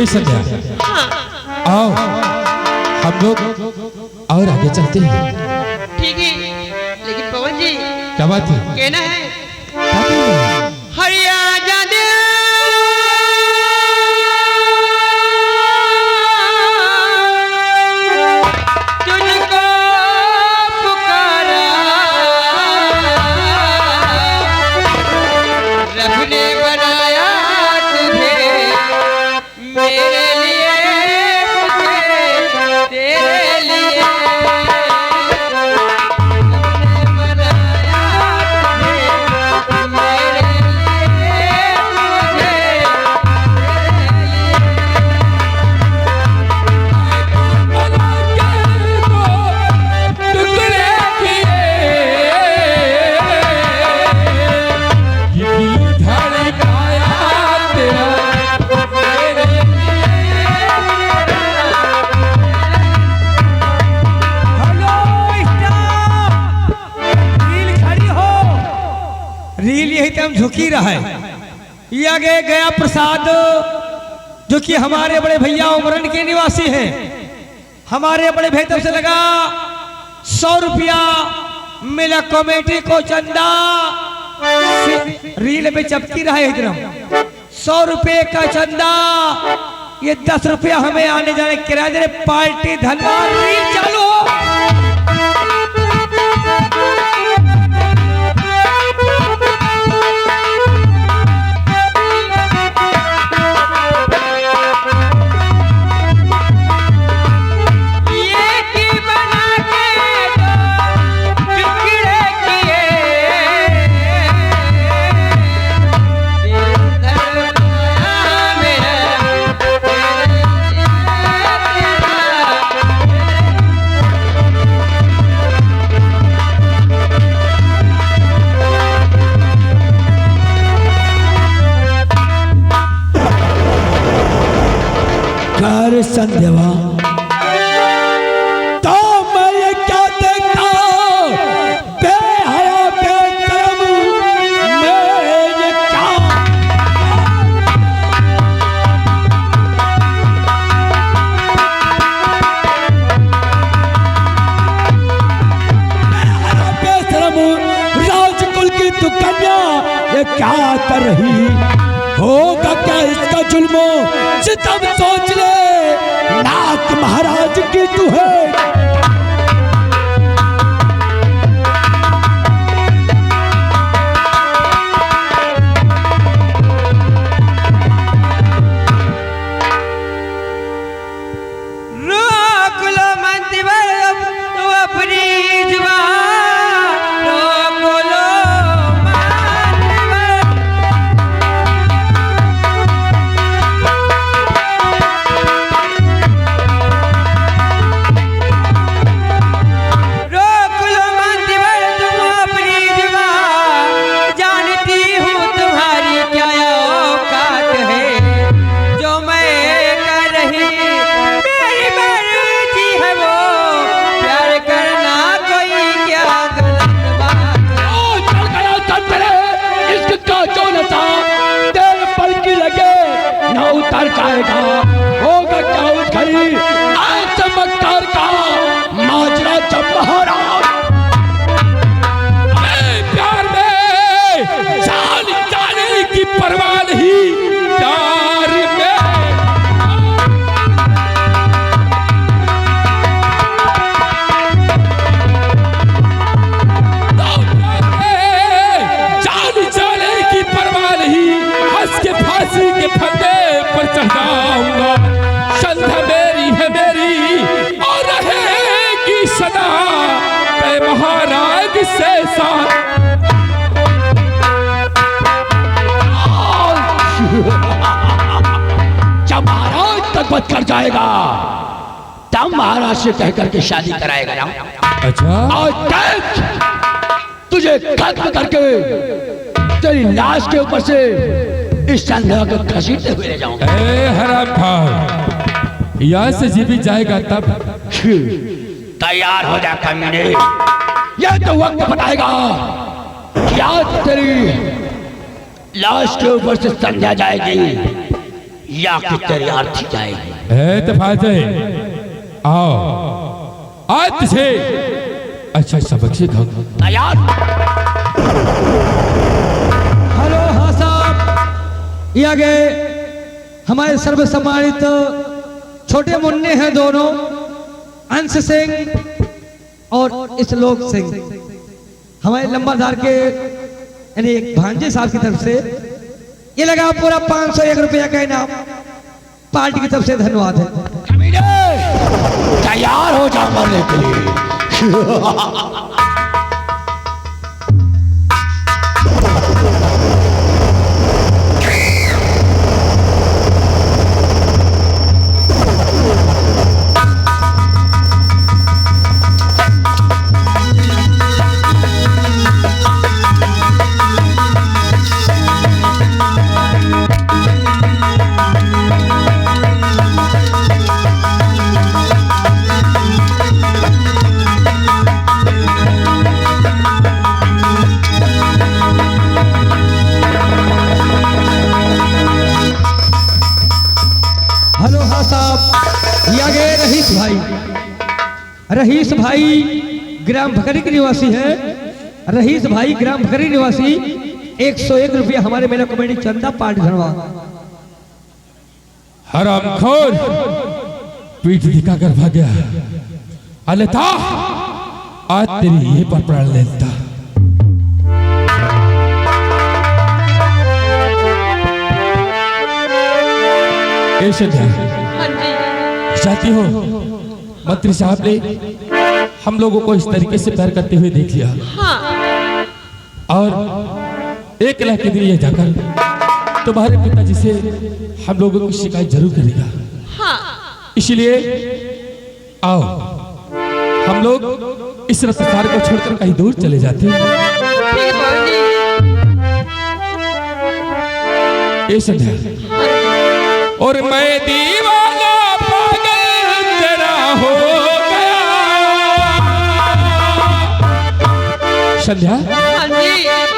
संध्या, आओ हम लोग और आगे चलते हैं। ठीक है, लेकिन पवन जी क्या बात है? कहना है क्या कहना है? हरिया जादे तुझको पुकारा, रब ने बनाया तुझे मेरे लिए, मुझे तेरे लिए। रब ने बनाया तुझे मेरे लिए, मुझे रील यही तो हम झुकी रहा है। ये आगे गया प्रसाद, जो कि हमारे बड़े भैया उमरन के निवासी हैं। हमारे बड़े भाई तरफ से लगा 100 रुपया मिला कमेटी को चंदा। रील में चपकी रहा है एकदम 100 रुपये का चंदा। ये 10 रुपया हमें आने जाने किराया दे रहे, पार्टी धन्यवाद। रील चालू हो। अरे संध्या तो मैं ये क्या देखता बेहया बेकरम मैं ये क्या बेहया बेशरम राजकुल की तू कन्या ये क्या कर रही होगा क्या इसका जुल्मो सितम सोच ले नाक महाराज की तू है रोक लो मंदिर तो अपनी जुबान रोक लो मंदिर रोक लो मंदिर तुम अपनी जुबान जानती हूँ तुम्हारी क्या औकात है जो मैं कर रही मेरी मर्जी है वो प्यार करना कोई क्या गलत बात है। चल गया चल तेरे इसका जो नशा तेरे पर की लगे ना उतर जाएगा होगा क्या उस घड़ी आज चमत्कार का माजरा जब महाराज प्यार में जान जाने की परवाह नहीं प्यार में जान जाने की परवाह नहीं हंस के फांसी के फंदे पर चढ़ाऊंगा संध्या मेरी है मेरी और रहेगी सदा मैं महाराज से साथ जब महाराज तक बच कर जाएगा तब महाराज से कह करके शादी कराएगा ना। अच्छा और देख तुझे खत्म करके तेरी लाश के ऊपर से इस संध्या को घसीटते हुए ले जाऊंगा। हराम खाओ यहाँ से जीवित जाएगा तब तैयार हो जा कमीने। यह तो वक्त बताएगा क्या तेरी लाश के ऊपर से संध्या जाएगी या कि तेरी आरती जाएगी। तो फाजे आओ आज से अच्छा सबक सिखाओ। तैयार। हेलो हाँ साहब ये आगे हमारे सर्व सम्मानित छोटे मुन्ने हैं दोनों अंश सिंह और इस्लोक सिंह हमारे लंबाधार के यानी एक भांजे साहब की तरफ से ये लगा पूरा 501 रुपया का इनाम पार्टी की तरफ से धन्यवाद है। कमीने तैयार हो जा मरने के लिए। हेलो हाँ साहब ये आगे रहीस भाई ग्राम भकरी के निवासी है। रहीस भाई ग्राम भकरी निवासी 101 रुपया हमारे मेला कॉमेडी चंदा पार्टी धन्यवाद। हरामखोर पीठ दिखा कर भाग गया अलता आज तेरी ये पर प्राण लेता। हाँ जी चाहती हो मंत्री साहब ने हम लोगों को इस तरीके से प्यार करते हुए देख लिया हाँ और 1 लाख के दिन ये जाकर तुम्हारे पिताजी से हम लोगों की शिकायत जरूर करेगा। हाँ इसलिए आओ हम लोग इस रफ्तार को छोड़कर कहीं दूर चले जाते हैं। ठीक है बाबूजी। ये संध्या और मैं दीवाना संध्या हाँ जी